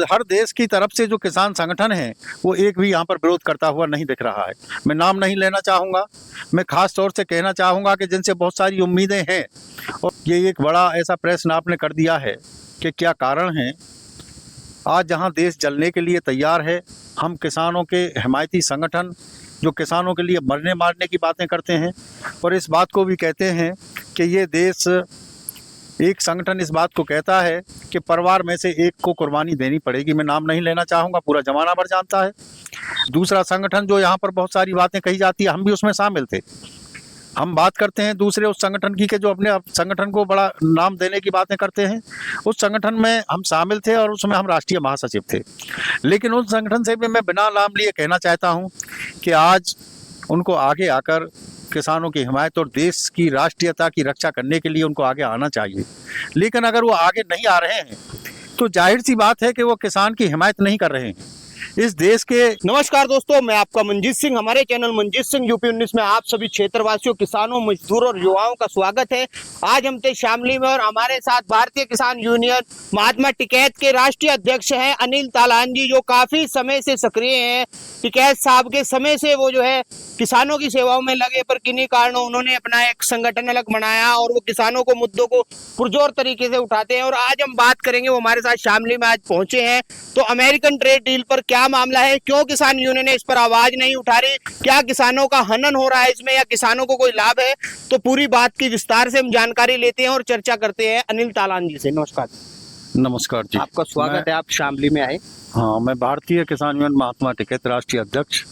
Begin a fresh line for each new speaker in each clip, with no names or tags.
हर देश की तरफ से जो किसान संगठन है वो एक भी यहाँ पर विरोध करता हुआ नहीं दिख रहा है। मैं नाम नहीं लेना चाहूँगा, मैं खास तौर से कहना चाहूँगा कि जिनसे बहुत सारी उम्मीदें हैं और ये एक बड़ा ऐसा प्रश्न आपने कर दिया है कि क्या कारण है। आज जहाँ देश जलने के लिए तैयार है, हम किसानों के हिमायती संगठन जो किसानों के लिए मरने मारने की बातें करते हैं और इस बात को भी कहते हैं कि ये देश, एक संगठन इस बात को कहता है कि परिवार में से एक को कुर्बानी देनी पड़ेगी। मैं नाम नहीं लेना चाहूँगा, पूरा जमाना भर जानता है। दूसरा संगठन जो यहाँ पर बहुत सारी बातें कही जाती है, हम भी उसमें शामिल थे। हम बात करते हैं दूसरे उस संगठन की कि जो अपने संगठन को बड़ा नाम देने की बातें करते हैं। उस संगठन में हम शामिल थे और उसमें हम राष्ट्रीय महासचिव थे। लेकिन उस संगठन से भी मैं बिना नाम लिए कहना चाहता हूं कि आज उनको आगे आकर किसानों की हिमायत और देश की राष्ट्रीयता की रक्षा करने के लिए उनको आगे आना चाहिए। लेकिन अगर वो आगे नहीं आ रहे हैं तो जाहिर सी बात है कि वो किसान की हिमायत नहीं कर रहे हैं। इस देश के
नमस्कार दोस्तों, मैं आपका मंजीत सिंह। हमारे चैनल मंजीत सिंह यूपी 19 में आप सभी क्षेत्रवासियों, किसानों, मजदूरों और युवाओं का स्वागत है। आज हम थे शामली में और हमारे साथ भारतीय किसान यूनियन महात्मा टिकैत के राष्ट्रीय अध्यक्ष हैं अनिल तालान जी, जो काफी समय से सक्रिय हैं। टिकैत साहब के समय से वो जो है किसानों की सेवाओं में लगे, पर किन्हीं कारणों उन्होंने अपना एक संगठन अलग बनाया और वो किसानों को मुद्दों को पुरजोर तरीके से उठाते हैं। और आज हम बात करेंगे, वो हमारे साथ शामली में आज पहुंचे हैं, तो अमेरिकन ट्रेड डील पर क्या मामला है, क्यों किसान यूनियन इस पर आवाज नहीं उठा रही, क्या किसानों का हनन हो रहा है इसमें या किसानों को कोई लाभ है, तो पूरी बात की विस्तार से हम जानकारी लेते हैं और चर्चा करते हैं अनिल तालान जी से। नमस्कार।
नमस्कार जी,
आपका स्वागत है, आप शामली में आए।
हाँ, मैं भारतीय किसान यूनियन महात्मा टिकैत राष्ट्रीय अध्यक्ष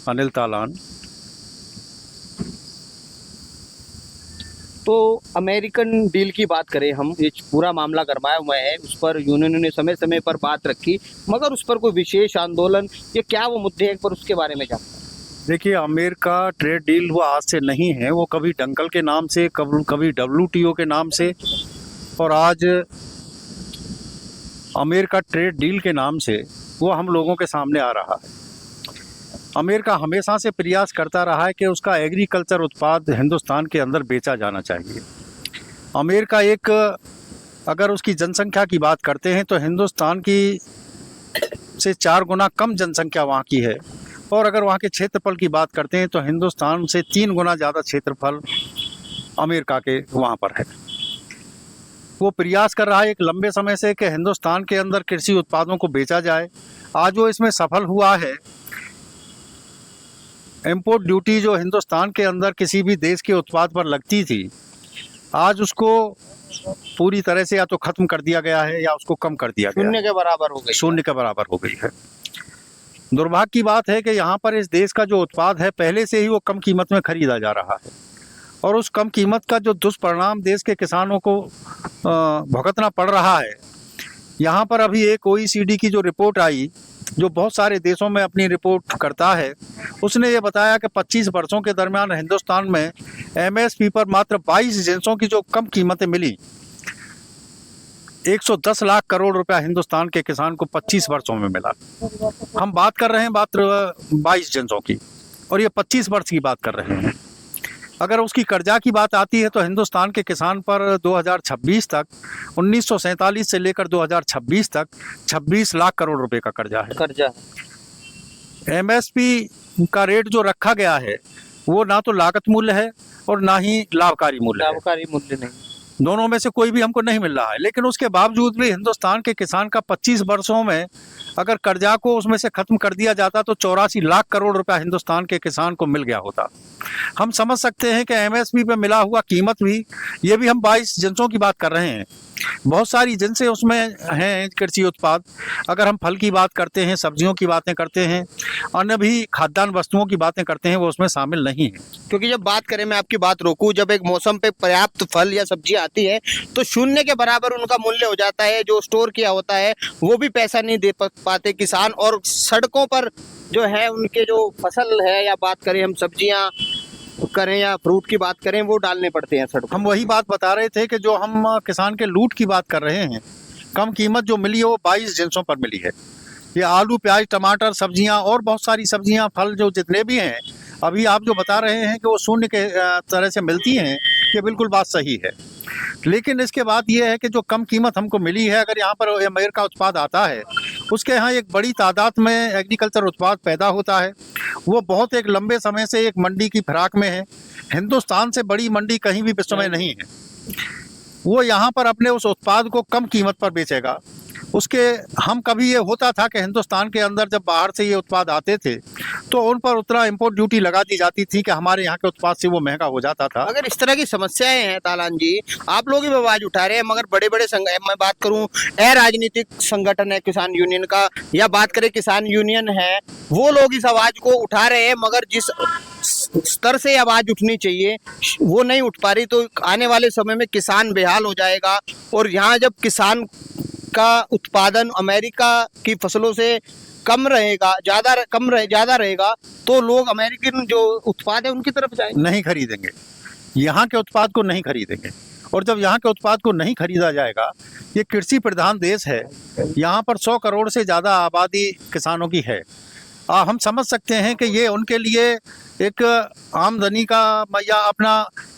अनिल तालान।
तो अमेरिकन डील की बात करें, हम ये पूरा मामला गरमाया हुआ है, उस पर यूनियन ने समय समय पर बात रखी, मगर उस पर कोई विशेष आंदोलन ये क्या वो मुद्दे हैं, पर उसके बारे में जानते हैं।
देखिए, अमेरिका ट्रेड डील वो आज से नहीं है, वो कभी डंकल के नाम से, कभी WTO के नाम से, और आज अमेरिका ट्रेड डील के नाम से वो हम लोगों के सामने आ रहा है। अमेरिका हमेशा से प्रयास करता रहा है कि उसका एग्रीकल्चर उत्पाद हिंदुस्तान के अंदर बेचा जाना चाहिए। अमेरिका एक, अगर उसकी जनसंख्या की बात करते हैं तो हिंदुस्तान की से 4 गुना कम जनसंख्या वहाँ की है, और अगर वहाँ के क्षेत्रफल की बात करते हैं तो हिंदुस्तान से 3 गुना ज़्यादा क्षेत्रफल अमेरिका के वहाँ पर है। वो प्रयास कर रहा है एक लंबे समय से कि हिंदुस्तान के अंदर कृषि उत्पादों को बेचा जाए। आज वो इसमें सफल हुआ है। इम्पोर्ट ड्यूटी जो हिंदुस्तान के अंदर किसी भी देश के उत्पाद पर लगती थी, आज उसको पूरी तरह से या तो खत्म कर दिया गया है या उसको कम कर दिया गया है।
शून्य के बराबर हो गई।
शून्य के बराबर हो गई है। दुर्भाग्य की बात है कि यहाँ पर इस देश का जो उत्पाद है पहले से ही वो कम कीमत में खरीदा जा रहा है, और उस कम कीमत का जो दुष्परिणाम देश के किसानों को भुगतना पड़ रहा है। यहाँ पर अभी एक OECD की जो रिपोर्ट आई, जो बहुत सारे देशों में अपनी रिपोर्ट करता है, उसने ये बताया कि 25 वर्षों के दरमियान हिंदुस्तान में MSP पर मात्र 22 जिन्सों की जो कम कीमतें मिली, 110 लाख करोड़ रुपया हिंदुस्तान के किसान को 25 वर्षों में मिला। हम बात कर रहे हैं मात्र 22 जिन्सों की, और ये 25 वर्ष की बात कर रहे हैं। अगर उसकी कर्जा की बात आती है तो हिंदुस्तान के किसान पर 2026 तक, 1947 से लेकर 2026 तक 26 लाख करोड़ रुपए का कर्जा है। MSP का रेट जो रखा गया है वो ना तो लागत मूल्य है और ना ही लाभकारी मूल्य
नहीं,
दोनों में से कोई भी हमको नहीं मिल रहा है। लेकिन उसके बावजूद भी हिंदुस्तान के किसान का 25 वर्षों में अगर कर्जा को उसमें से खत्म कर दिया जाता तो 84 लाख करोड़ रुपया हिंदुस्तान के किसान को मिल गया होता। हम समझ सकते हैं कि MSP पे मिला हुआ कीमत भी, ये भी हम 22 जिन्सों की बात कर रहे हैं, बहुत सारी जिनसे उसमें हैं कृषि उत्पाद। अगर हम फल की बात करते हैं, सब्जियों की बातें करते हैं, अन्य भी खाद्यान्न वस्तुओं की बातें करते हैं, वो उसमें शामिल नहीं है।
क्योंकि जब बात करें, मैं आपकी बात रोकूं, जब एक मौसम पे पर्याप्त फल या सब्जी आती है तो शून्य के बराबर उनका मूल्य हो जाता है। जो स्टोर किया होता है वो भी पैसा नहीं दे पाते किसान, और सड़कों पर जो है उनके जो फसल है, या बात करें हम सब्जियां करें या फ्रूट की बात करें, वो डालने पड़ते हैं सड़कों।
हम वही बात बता रहे थे कि जो हम किसान के लूट की बात कर रहे हैं, कम कीमत जो मिली है वो 22 जिन्सों पर मिली है। ये आलू, प्याज, टमाटर, सब्जियां और बहुत सारी सब्जियां, फल जो जितने भी हैं, अभी आप जो बता रहे हैं कि वो शून्य के तरह से मिलती हैं, ये बिल्कुल बात सही है। लेकिन इसके बाद ये है कि जो कम कीमत हमको मिली है, अगर यहाँ पर अमेरिका उत्पाद आता है उसके यहाँ एक बड़ी तादाद में एग्रीकल्चर उत्पाद पैदा होता है। वो बहुत एक लंबे समय से एक मंडी की फिराक में है। हिंदुस्तान से बड़ी मंडी कहीं भी विश्व में नहीं है। वो यहाँ पर अपने उस उत्पाद को कम कीमत पर बेचेगा। उसके हम कभी ये होता था कि हिंदुस्तान के अंदर जब बाहर से ये उत्पाद आते थे तो उन पर उतना इंपोर्ट ड्यूटी लगा दी जाती थी कि हमारे यहाँ के उत्पाद से वो महंगा हो जाता था।
अगर इस तरह की समस्याएं हैं तालान जी, आप लोग भी आवाज उठा रहे हैं, मगर बड़े बड़े मैं बात करूं राजनीतिक संगठन है किसान यूनियन का, या बात करें किसान यूनियन है, वो लोग इस आवाज को उठा रहे हैं, मगर जिस स्तर से आवाज उठनी चाहिए वो नहीं उठ पा रही। तो आने वाले समय में किसान बेहाल हो जाएगा। और यहाँ जब किसान का उत्पादन अमेरिका की फसलों से कम रहेगा, ज्यादा रहेगा, तो लोग अमेरिकन जो उत्पाद है उनकी तरफ जाएंगे,
नहीं खरीदेंगे, यहाँ के उत्पाद को नहीं खरीदेंगे। और जब यहाँ के उत्पाद को नहीं खरीदा जाएगा, ये कृषि प्रधान देश है, यहाँ पर 100 करोड़ से ज़्यादा आबादी किसानों की है। हम समझ सकते हैं कि ये उनके लिए एक आमदनी का या अपना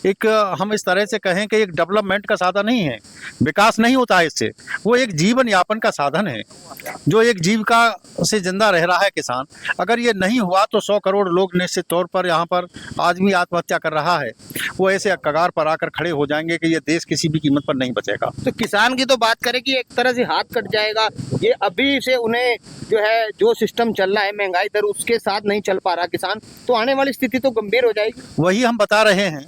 एक, हम इस तरह से कहें कि एक डेवलपमेंट का साधन नहीं है, विकास नहीं होता है इससे। वो एक जीवन यापन का साधन है, जो एक जीविका से जिंदा रह रहा है किसान। अगर ये नहीं हुआ तो 100 करोड़ लोग निश्चित तौर पर यहाँ पर आदमी आत्महत्या कर रहा है, वो ऐसे कगार पर आकर खड़े हो जाएंगे कि ये देश किसी भी कीमत पर नहीं बचेगा।
तो किसान की तो बात करें कि एक तरह से हाथ कट जाएगा। ये अभी से उन्हें जो सिस्टम चल रहा है महंगाई दर, उसके साथ नहीं चल पा रहा किसान, तो आने वाली स्थिति तो गंभीर हो जाएगी।
वही हम बता रहे हैं,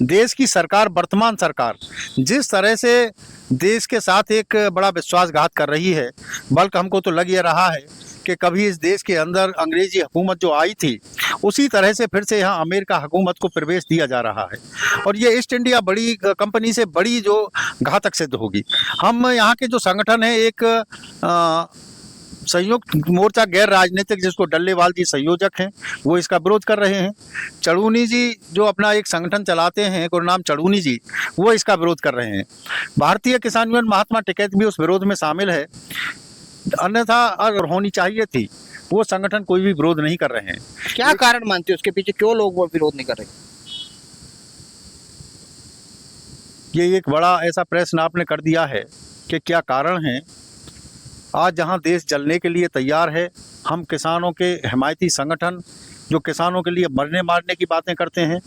देश की सरकार, वर्तमान सरकार जिस तरह से देश के साथ एक बड़ा विश्वासघात कर रही है, बल्कि हमको तो लग ये रहा है कि कभी इस देश के अंदर अंग्रेजी हुकूमत जो आई थी उसी तरह से फिर से यहाँ अमेरिका हुकूमत को प्रवेश दिया जा रहा है। और ये ईस्ट इंडिया बड़ी कंपनी से बड़ी जो घातक सिद्ध होगी। हम यहाँ के जो संगठन है, एक संयुक्त मोर्चा गैर राजनीतिक, जिसको डल्लेवाल जी संयोजक हैं, वो इसका विरोध कर रहे हैं। चड़ूनी जी जो अपना एक संगठन चलाते हैं, गुरनाम चड़ूनी जी, वो इसका विरोध कर रहे हैं। भारतीय किसान यूनियन महात्मा टिकैत भी उस विरोध में शामिल है, अन्यथा अगर होनी चाहिए थी। वो संगठन कोई भी विरोध नहीं कर रहे हैं।
क्या कारण मानते हो उसके पीछे, क्यों लोग वो विरोध नहीं कर रहे?
ये एक बड़ा ऐसा प्रश्न आपने कर दिया है कि क्या कारण है। आज जहां देश जलने के लिए तैयार है, हम किसानों के हिमायती संगठन जो किसानों के लिए मरने मारने की बातें करते हैं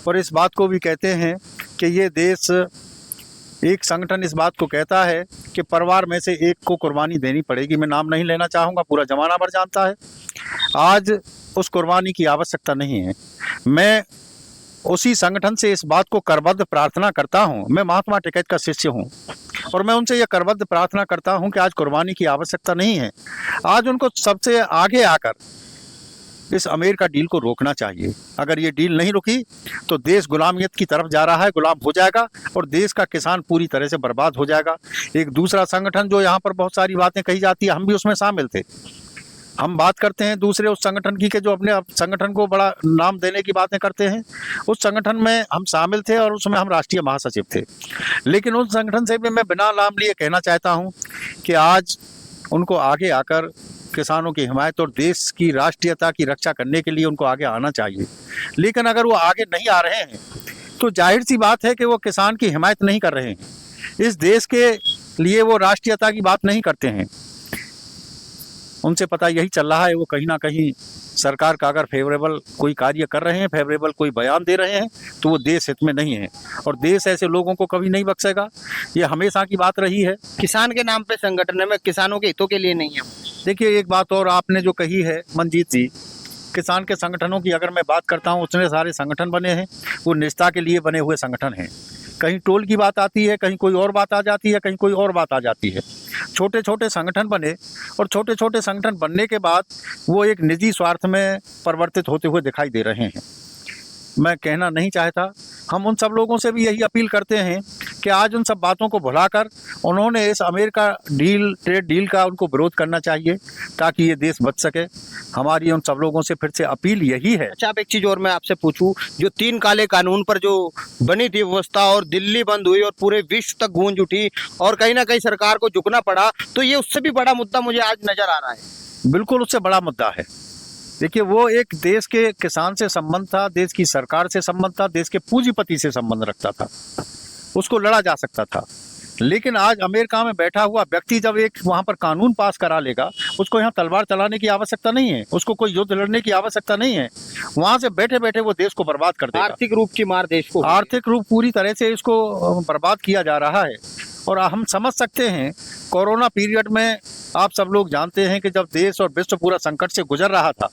और इस बात को भी कहते हैं कि ये देश, एक संगठन इस बात को कहता है कि परिवार में से एक को कुर्बानी देनी पड़ेगी। मैं नाम नहीं लेना चाहूँगा, पूरा जमाना भर जानता है। आज उस कुर्बानी की आवश्यकता नहीं है। मैं उसी संगठन से इस बात को करबद्ध प्रार्थना करता हूँ। मैं महात्मा टिकैत का शिष्य हूँ और मैं उनसे यह करबद्ध प्रार्थना करता हूँ कि आज कुर्बानी की आवश्यकता नहीं है। आज उनको सबसे आगे आकर इस अमेरिका डील को रोकना चाहिए। अगर ये डील नहीं रुकी तो देश गुलामियत की तरफ जा रहा है, गुलाम हो जाएगा और देश का किसान पूरी तरह से बर्बाद हो जाएगा। एक दूसरा संगठन जो यहाँ पर बहुत सारी बातें कही जाती है, हम भी उसमें शामिल थे। हम बात करते हैं दूसरे उस संगठन की के जो अपने संगठन को बड़ा नाम देने की बातें करते हैं। उस संगठन में हम शामिल थे और उसमें हम राष्ट्रीय महासचिव थे। लेकिन उस संगठन से भी मैं बिना नाम लिए कहना चाहता हूं कि आज उनको आगे आकर किसानों की हिमायत और देश की राष्ट्रीयता की रक्षा करने के लिए उनको आगे आना चाहिए। लेकिन अगर वो आगे नहीं आ रहे हैं तो जाहिर सी बात है कि वो किसान की हिमायत नहीं कर रहे हैं। इस देश के लिए वो राष्ट्रीयता की बात नहीं करते हैं। उनसे पता यही चल रहा है, वो कहीं ना कहीं सरकार का अगर फेवरेबल कोई कार्य कर रहे हैं, फेवरेबल कोई बयान दे रहे हैं, तो वो देश हित में नहीं है और देश ऐसे लोगों को कभी नहीं बख्शेगा। ये हमेशा की बात रही है।
किसान के नाम पे संगठन है, मैं किसानों के हितों के लिए नहीं है।
देखिए, एक बात और आपने जो कही है मंजीत जी, किसान के संगठनों की अगर मैं बात करता हूँ, उतने सारे संगठन बने हैं, वो निजता के लिए बने हुए संगठन हैं। कहीं टोल की बात आती है, कहीं कोई और बात आ जाती है, कहीं कोई और बात आ जाती है। छोटे छोटे संगठन बने और छोटे छोटे संगठन बनने के बाद वो एक निजी स्वार्थ में परिवर्तित होते हुए दिखाई दे रहे हैं। मैं कहना नहीं चाहता। हम उन सब लोगों से भी यही अपील करते हैं कि आज उन सब बातों को भुलाकर उन्होंने इस अमेरिका डील, ट्रेड डील का उनको विरोध करना चाहिए ताकि ये देश बच सके। हमारी उन सब लोगों से फिर से अपील यही है।
अच्छा, आप एक चीज़ और मैं आपसे पूछूं, जो 3 काले कानून पर जो बनी थी व्यवस्था और दिल्ली बंद हुई और पूरे विश्व तक गूंज उठी और कहीं ना कहीं सरकार को झुकना पड़ा, तो ये उससे भी बड़ा मुद्दा मुझे आज नजर आ रहा है।
बिल्कुल उससे बड़ा मुद्दा है। देखिए, वो एक देश के किसान से संबंध था, देश की सरकार से संबंध था, देश के पूंजीपति से संबंध रखता था। उसको लड़ा जा सकता था। लेकिन आज अमेरिका में बैठा हुआ व्यक्ति जब एक वहां पर कानून पास करा लेगा, उसको यहाँ तलवार चलाने की आवश्यकता नहीं है, उसको कोई युद्ध लड़ने की आवश्यकता नहीं है। वहां से बैठे बैठे वो देश को बर्बाद कर देगा।
आर्थिक रूप की मार देश को,
आर्थिक रूप पूरी तरह से इसको बर्बाद किया जा रहा है। और हम समझ सकते हैं कोरोना पीरियड में आप सब लोग जानते हैं कि जब देश और विश्व पूरा संकट से गुजर रहा था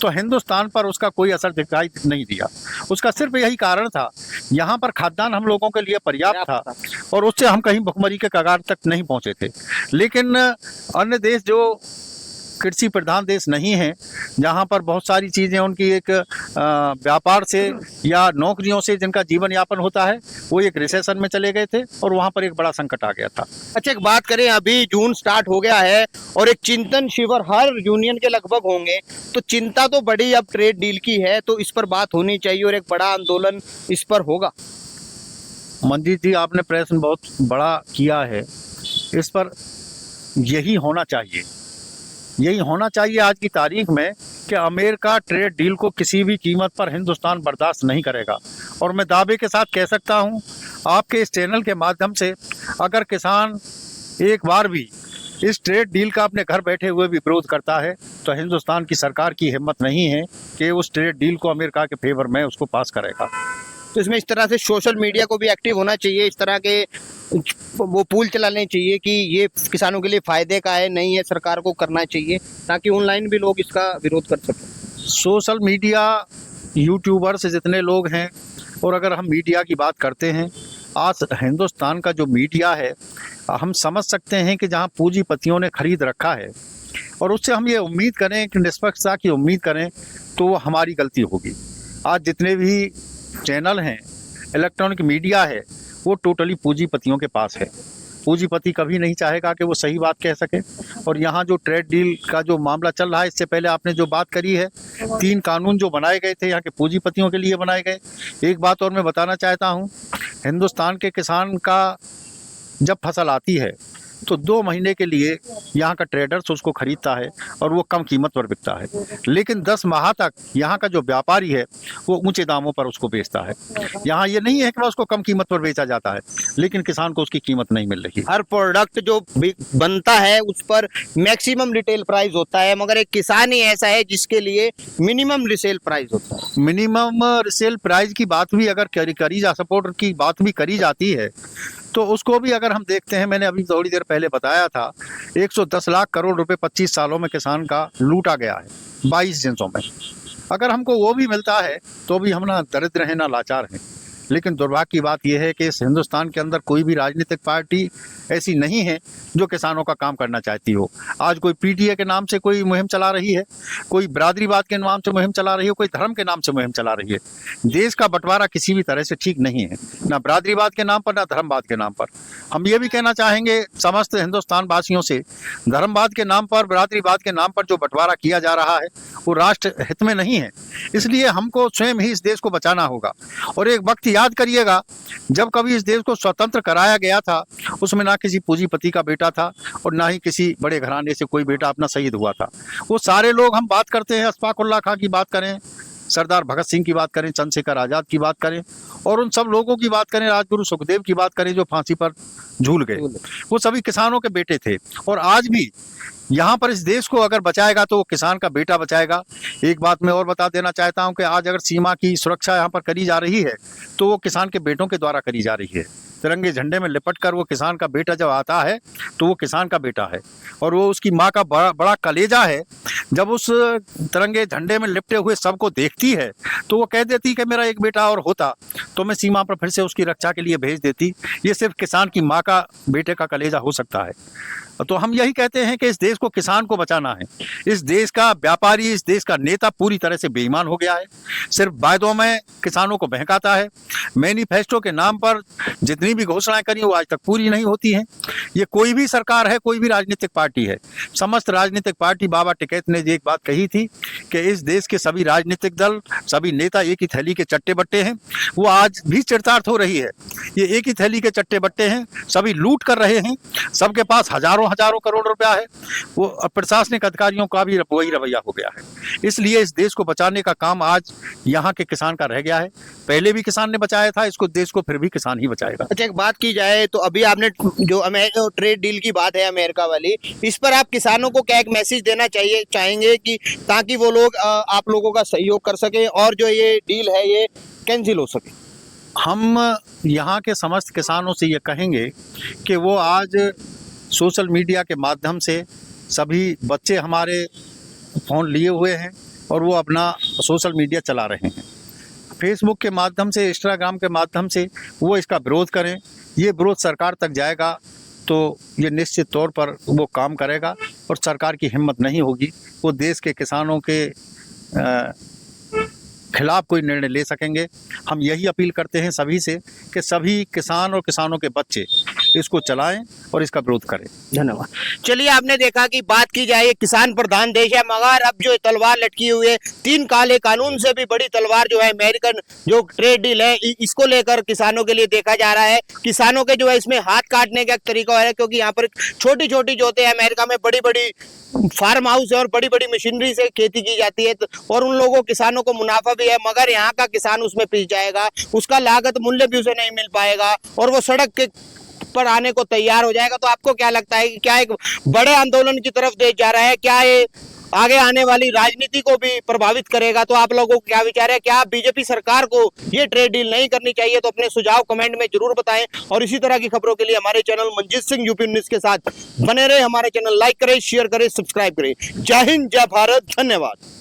तो हिंदुस्तान पर उसका कोई असर दिखाई नहीं दिया। उसका सिर्फ यही कारण था, यहाँ पर खाद्यान्न हम लोगों के लिए पर्याप्त था और उससे हम कहीं भुखमरी के कगार तक नहीं पहुंचे थे। लेकिन अन्य देश जो कृषि प्रधान देश नहीं है, जहाँ पर बहुत सारी चीज़ें उनकी एक व्यापार से या नौकरियों से जिनका जीवन यापन होता है, वो एक रिसेशन में चले गए थे और वहाँ पर एक बड़ा संकट आ गया था।
अच्छा, एक बात करें, अभी जून स्टार्ट हो गया है और एक चिंतन शिविर हर यूनियन के लगभग होंगे, तो चिंता तो बड़ी अब ट्रेड डील की है, तो इस पर बात होनी चाहिए और एक बड़ा आंदोलन इस पर होगा।
मंजीत जी, आपने प्रश्न बहुत बड़ा किया है। इस पर यही होना चाहिए, यही होना चाहिए आज की तारीख में कि अमेरिका ट्रेड डील को किसी भी कीमत पर हिंदुस्तान बर्दाश्त नहीं करेगा। और मैं दावे के साथ कह सकता हूं, आपके इस चैनल के माध्यम से अगर किसान एक बार भी इस ट्रेड डील का अपने घर बैठे हुए भी विरोध करता है तो हिंदुस्तान की सरकार की हिम्मत नहीं है कि उस ट्रेड डील को अमेरिका के फेवर में उसको पास करेगा।
तो इसमें इस तरह से सोशल मीडिया को भी एक्टिव होना चाहिए, इस तरह के वो पूल चलाने चाहिए कि ये किसानों के लिए फायदे का है, नहीं है, सरकार को करना चाहिए ताकि ऑनलाइन भी लोग इसका विरोध कर सकें।
सोशल मीडिया, यूट्यूबर्स जितने लोग हैं, और अगर हम मीडिया की बात करते हैं, आज हिंदुस्तान का जो मीडिया है, हम समझ सकते हैं कि जहां पूंजीपतियों ने खरीद रखा है और उससे हम ये उम्मीद करें कि निष्पक्षता की उम्मीद करें तो वो हमारी गलती होगी। आज जितने भी चैनल हैं, इलेक्ट्रॉनिक मीडिया है, वो टोटली पूंजीपतियों के पास है। पूंजीपति कभी नहीं चाहेगा कि वो सही बात कह सके। और यहाँ जो ट्रेड डील का जो मामला चल रहा है, इससे पहले आपने जो बात करी है, 3 कानून जो बनाए गए थे यहाँ के पूंजीपतियों के लिए बनाए गए। एक बात और मैं बताना चाहता हूँ, हिंदुस्तान के किसान का जब फसल आती है तो 2 महीने के लिए यहाँ का ट्रेडर्स उसको खरीदता है और वो कम कीमत पर बिकता है, लेकिन 10 माह तक यहाँ का जो व्यापारी है वो ऊंचे दामों पर उसको बेचता है। यहाँ ये नहीं है कि उसको कम कीमत पर बेचा जाता है, लेकिन किसान को उसकी कीमत नहीं मिल रही।
हर प्रोडक्ट जो बनता है उस पर मैक्सिमम रिटेल प्राइस होता है, मगर एक किसान ही ऐसा है जिसके लिए मिनिमम रिसेल प्राइस होता है।
मिनिमम रिसेल प्राइस की बात भी अगर करी जा सपोर्ट की बात भी करी जाती है तो उसको भी अगर हम देखते हैं, मैंने अभी थोड़ी देर पहले बताया था, 110 लाख करोड़ रुपए 25 सालों में किसान का लूटा गया है 22 जिन्सों में। अगर हमको वो भी मिलता है तो भी हम ना दरिद्र हैं ना लाचार हैं। लेकिन दुर्भाग्य की बात यह है कि इस हिंदुस्तान के अंदर कोई भी राजनीतिक पार्टी ऐसी नहीं है जो किसानों का काम करना चाहती हो। आज कोई पीटीए के नाम से कोई मुहिम चला रही है, कोई बिरादरीवाद के नाम से मुहिम चला रही है, कोई धर्म के नाम से मुहिम चला रही है। देश का बंटवारा किसी भी तरह से ठीक नहीं है, ना बिरादरीवाद के नाम पर ना धर्मवाद के नाम पर। हम ये भी कहना चाहेंगे समस्त हिंदुस्तान वासियों से, धर्मवाद के नाम पर, बिरादरीवाद के नाम पर जो बंटवारा किया जा रहा है वो राष्ट्र हित में नहीं है। इसलिए हमको स्वयं ही इस देश को बचाना होगा। और एक वक्त याद करिएगा, जब कभी इस देश को स्वतंत्र कराया गया था, उसमें ना किसी पूंजीपति का बेटा था और ना ही किसी बड़े घराने से कोई बेटा अपना शहीद हुआ था। वो सारे लोग, हम बात करते हैं अशफाक उल्लाह खां की बात करें, सरदार भगत सिंह की बात करें, चंद्रशेखर आजाद की बात करें, और उन सब लोगों की बात करें, राजगुरु सुखदेव की बात करें जो फांसी पर झूल गए, वो सभी किसानों के बेटे थे। और आज भी यहाँ पर इस देश को अगर बचाएगा तो वो किसान का बेटा बचाएगा। एक बात मैं और बता देना चाहता हूँ कि आज अगर सीमा की सुरक्षा यहाँ पर करी जा रही है तो वो किसान के बेटों के द्वारा करी जा रही है। तिरंगे झंडे में लिपट कर वो किसान का बेटा जब आता है तो वो किसान का बेटा है और वो उसकी माँ का बड़ा कलेजा है। जब उस तिरंगे झंडे में लिपटे हुए सबको देखती है तो वो कह देती कि मेरा एक बेटा और होता तो मैं सीमा पर फिर से उसकी रक्षा के लिए भेज देती। ये सिर्फ किसान की माँ का बेटे का कलेजा हो सकता है। तो हम यही कहते हैं कि इस देश को किसान को बचाना है। इस देश का व्यापारी, इस देश का नेता पूरी तरह से बेईमान हो गया है, सिर्फ वायदों में किसानों को बहकाता है। मैनिफेस्टो के नाम पर जितनी भी घोषणाएं करी वो आज तक पूरी नहीं होती हैं। ये कोई भी सरकार है, कोई भी राजनीतिक पार्टी है, समस्त राजनीतिक पार्टी, बाबा टिकैत ने एक बात कही थी कि इस देश के सभी राजनीतिक दल, सभी नेता एक ही थैली के चट्टे बट्टे हैं। वो आज भी चरितार्थ हो रही है। ये एक ही थैली के चट्टे बट्टे हैं, सभी लूट कर रहे हैं, सबके पास हजारों करोड़ रुपया है। वो प्रशासनिक अधिकारियों का भी वही रवैया हो गया है। इसलिए इस देश को बचाने का काम आज यहाँ के किसान का रह गया है। पहले भी किसान ने बचाया था इसको, देश को फिर भी किसान ही बचाएगा।
अच्छा, एक बात की जाए तो अभी आपने जो ट्रेड डील की बात है अमेरिका वाली, इस पर आप किसानों को क्या एक मैसेज देना चाहेंगे कि ताकि वो लोग आप लोगों का सहयोग कर सके और जो ये डील है ये कैंसिल हो सके?
हम यहाँ के समस्त किसानों से ये कहेंगे कि वो आज सोशल मीडिया के माध्यम से, सभी बच्चे हमारे फ़ोन लिए हुए हैं और वो अपना सोशल मीडिया चला रहे हैं। फेसबुक के माध्यम से, इंस्टाग्राम के माध्यम से वो इसका विरोध करें। ये विरोध सरकार तक जाएगा तो ये निश्चित तौर पर वो काम करेगा और सरकार की हिम्मत नहीं होगी वो देश के किसानों के खिलाफ कोई निर्णय ले सकेंगे। हम यही अपील करते हैं सभी से कि सभी किसान और किसानों के बच्चे इसको चलाएं और इसका विरोध करें।
धन्यवाद। चलिए, आपने देखा कि बात की जाए किसान प्रधान देश है, मगर अब जो तलवार लटकी हुई है, 3 काले कानून से भी बड़ी तलवार जो है अमेरिकन जो ट्रेड डील है, इसको लेकर किसानों के लिए देखा जा रहा है। किसानों के जो है इसमें हाथ काटने का एक तरीका है, क्योंकि यहाँ पर छोटी छोटी जो होते हैं, अमेरिका में बड़ी बड़ी फार्म हाउस है और बड़ी बड़ी मशीनरी से खेती की जाती है और उन लोगों किसानों को मुनाफा भी है, मगर यहाँ का किसान उसमें पिस जाएगा, उसका लागत मूल्य भी उसे नहीं मिल पाएगा और वो सड़क के पर आने को तैयार हो जाएगा। तो आपको क्या लगता है कि क्या एक बड़े आंदोलन की तरफ देश जा रहा है? क्या ये आगे आने वाली राजनीति को भी प्रभावित करेगा? तो आप लोगों को क्या विचार है? क्या बीजेपी सरकार को ये ट्रेड डील नहीं करनी चाहिए? तो अपने सुझाव कमेंट में जरूर बताएं और इसी तरह की खबरों के लिए हमारे चैनल मंजीत सिंह यूपी 19 के साथ बने रहे। हमारे चैनल लाइक करें, शेयर करें, सब्सक्राइब करें। जय हिंद, जय भारत, धन्यवाद।